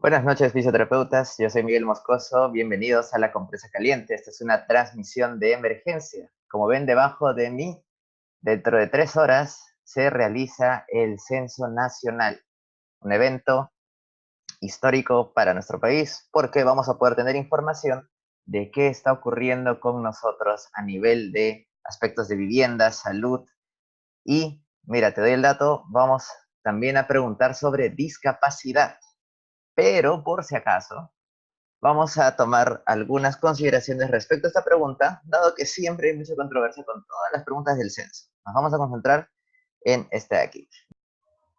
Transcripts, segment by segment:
Buenas noches, fisioterapeutas. Yo soy Miguel Moscoso. Bienvenidos a La Compresa Caliente. Esta es una transmisión de emergencia. Como ven debajo de mí, dentro de 3 horas se realiza el Censo Nacional, un evento histórico para nuestro país, porque vamos a poder tener información de qué está ocurriendo con nosotros a nivel de aspectos de vivienda, salud y, mira, te doy el dato, vamos también a preguntar sobre discapacidad. Pero, por si acaso, vamos a tomar algunas consideraciones respecto a esta pregunta, dado que siempre hay mucha controversia con todas las preguntas del censo. Nos vamos a concentrar en esta de aquí.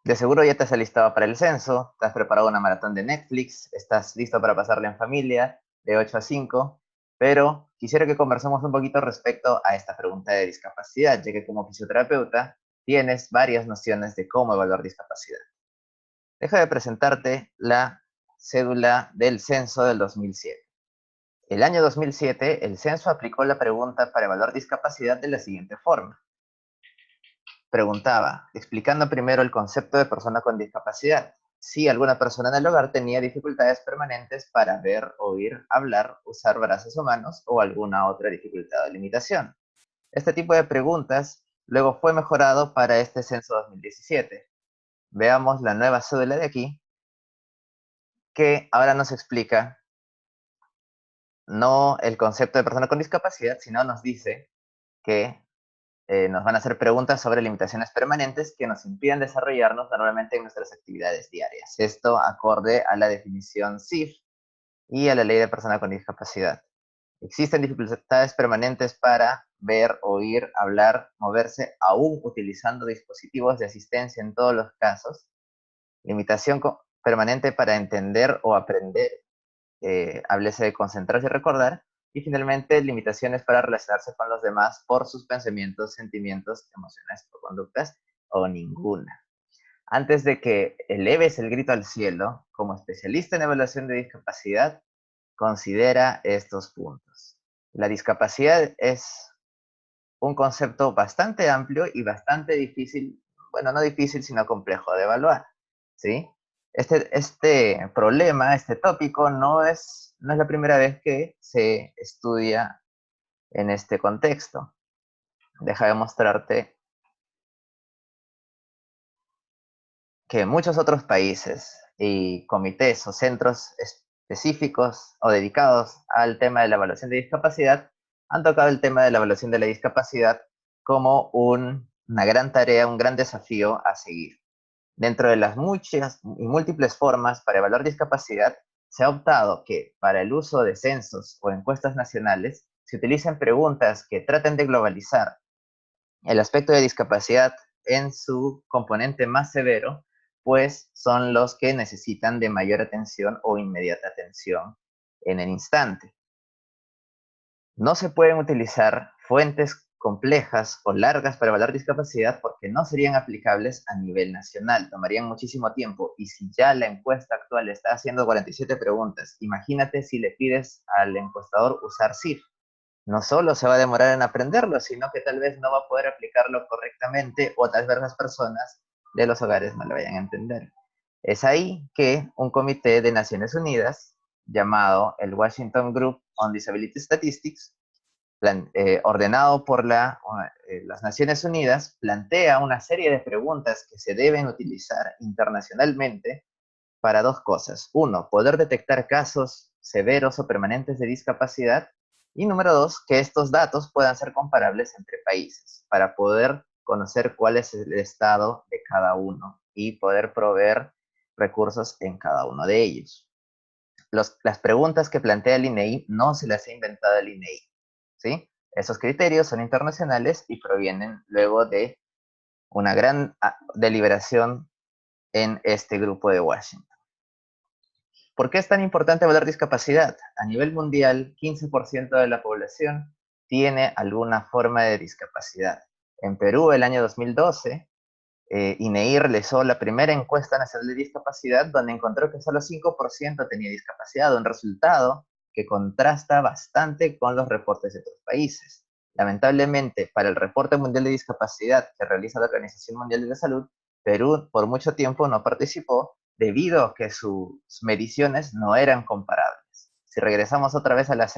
De seguro ya te has alistado para el censo, te has preparado una maratón de Netflix, estás listo para pasarla en familia de 8 a 5, pero quisiera que conversemos un poquito respecto a esta pregunta de discapacidad, ya que como fisioterapeuta tienes varias nociones de cómo evaluar discapacidad. Deja de presentarte la cédula del censo del 2007. El año 2007, el censo aplicó la pregunta para evaluar discapacidad de la siguiente forma. Preguntaba, explicando primero el concepto de persona con discapacidad, si alguna persona en el hogar tenía dificultades permanentes para ver, oír, hablar, usar brazos o manos o alguna otra dificultad o limitación. Este tipo de preguntas luego fue mejorado para este censo 2017. Veamos la nueva cédula de aquí, que ahora nos explica no el concepto de persona con discapacidad, sino nos dice que nos van a hacer preguntas sobre limitaciones permanentes que nos impiden desarrollarnos normalmente en nuestras actividades diarias. Esto acorde a la definición CIF y a la ley de persona con discapacidad. Existen dificultades permanentes para ver, oír, hablar, moverse, aún utilizando dispositivos de asistencia en todos los casos. Limitación permanente para entender o aprender, háblese de concentrarse y recordar, y finalmente limitaciones para relacionarse con los demás por sus pensamientos, sentimientos, emociones o conductas, o ninguna. Antes de que eleves el grito al cielo, como especialista en evaluación de discapacidad, considera estos puntos. La discapacidad es un concepto bastante amplio y bastante difícil, bueno, no difícil, sino complejo de evaluar, ¿sí? Este problema, este tópico, no es la primera vez que se estudia en este contexto. Deja de mostrarte que muchos otros países y comités o centros específicos o dedicados al tema de la evaluación de discapacidad han tocado el tema de la evaluación de la discapacidad como una gran tarea, un gran desafío a seguir. Dentro de las muchas y múltiples formas para evaluar discapacidad, se ha optado que para el uso de censos o encuestas nacionales se utilicen preguntas que traten de globalizar el aspecto de discapacidad en su componente más severo, pues son los que necesitan de mayor atención o inmediata atención en el instante. No se pueden utilizar fuentes complejas o largas para evaluar discapacidad porque no serían aplicables a nivel nacional, tomarían muchísimo tiempo, y si ya la encuesta actual está haciendo 47 preguntas, imagínate si le pides al encuestador usar CIF. No solo se va a demorar en aprenderlo, sino que tal vez no va a poder aplicarlo correctamente, o tal vez las personas de los hogares no lo vayan a entender. Es ahí que un comité de Naciones Unidas, llamado el Washington Group on Disability Statistics, ordenado por las Naciones Unidas, plantea una serie de preguntas que se deben utilizar internacionalmente para dos cosas. Uno, poder detectar casos severos o permanentes de discapacidad. Y número dos, que estos datos puedan ser comparables entre países para poder conocer cuál es el estado de cada uno y poder proveer recursos en cada uno de ellos. Las preguntas que plantea el INEI no se las ha inventado el INEI, ¿sí? Esos criterios son internacionales y provienen luego de una gran deliberación en este grupo de Washington. ¿Por qué es tan importante evaluar discapacidad? A nivel mundial, 15% de la población tiene alguna forma de discapacidad. En Perú, el año 2012, INEI realizó la primera encuesta nacional de discapacidad, donde encontró que solo 5% tenía discapacidad, un resultado que contrasta bastante con los reportes de otros países. Lamentablemente, para el reporte mundial de discapacidad que realiza la Organización Mundial de la Salud, Perú por mucho tiempo no participó, debido a que sus mediciones no eran comparables. Si regresamos otra vez a la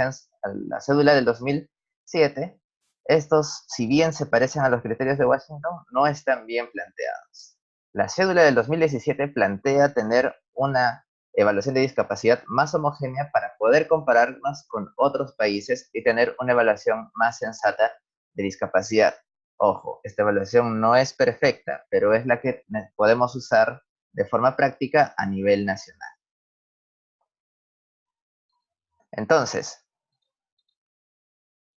cédula del 2007, estos, si bien se parecen a los criterios de Washington, no están bien planteados. La cédula del 2017 plantea tener una evaluación de discapacidad más homogénea para poder compararnos con otros países y tener una evaluación más sensata de discapacidad. Ojo, esta evaluación no es perfecta, pero es la que podemos usar de forma práctica a nivel nacional. Entonces,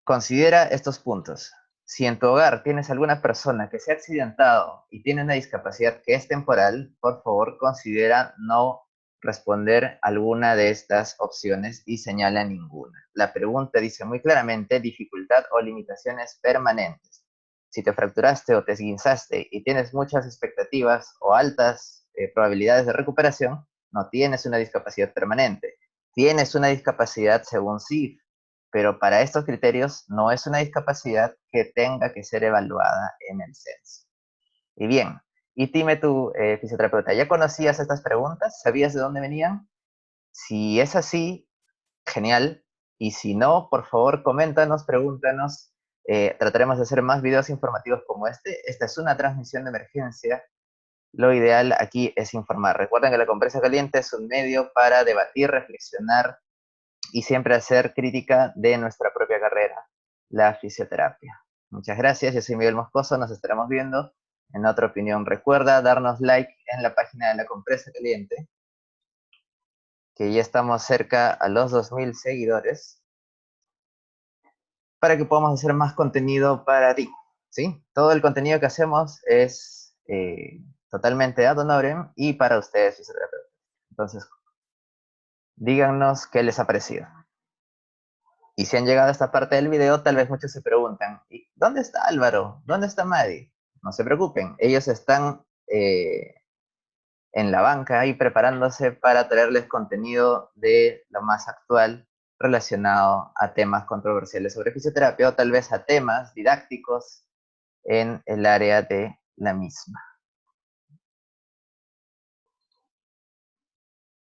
considera estos puntos. Si en tu hogar tienes alguna persona que se ha accidentado y tiene una discapacidad que es temporal, por favor considera no responder alguna de estas opciones y señala ninguna. La pregunta dice muy claramente dificultad o limitaciones permanentes. Si te fracturaste o te esguinzaste y tienes muchas expectativas o altas probabilidades de recuperación, no tienes una discapacidad permanente. Tienes una discapacidad según CIF, pero para estos criterios no es una discapacidad que tenga que ser evaluada en el censo. Y bien, y dime tú, fisioterapeuta, ¿ya conocías estas preguntas? ¿Sabías de dónde venían? Si es así, genial. Y si no, por favor, coméntanos, pregúntanos. Trataremos de hacer más videos informativos como este. Esta es una transmisión de emergencia. Lo ideal aquí es informar. Recuerden que la compresa caliente es un medio para debatir, reflexionar y siempre hacer crítica de nuestra propia carrera, la fisioterapia. Muchas gracias, yo soy Miguel Moscoso, nos estaremos viendo en otra opinión. Recuerda darnos like en la página de la compresa caliente, que ya estamos cerca a los 2000 seguidores, para que podamos hacer más contenido para ti, ¿sí? Todo el contenido que hacemos es totalmente ad honorem y para ustedes, fisioterapeutas. Entonces, díganos qué les ha parecido. Y si han llegado a esta parte del video, tal vez muchos se preguntan, ¿y dónde está Álvaro? ¿Dónde está Madi? No se preocupen, ellos están en la banca ahí preparándose para traerles contenido de lo más actual relacionado a temas controversiales sobre fisioterapia o tal vez a temas didácticos en el área de la misma.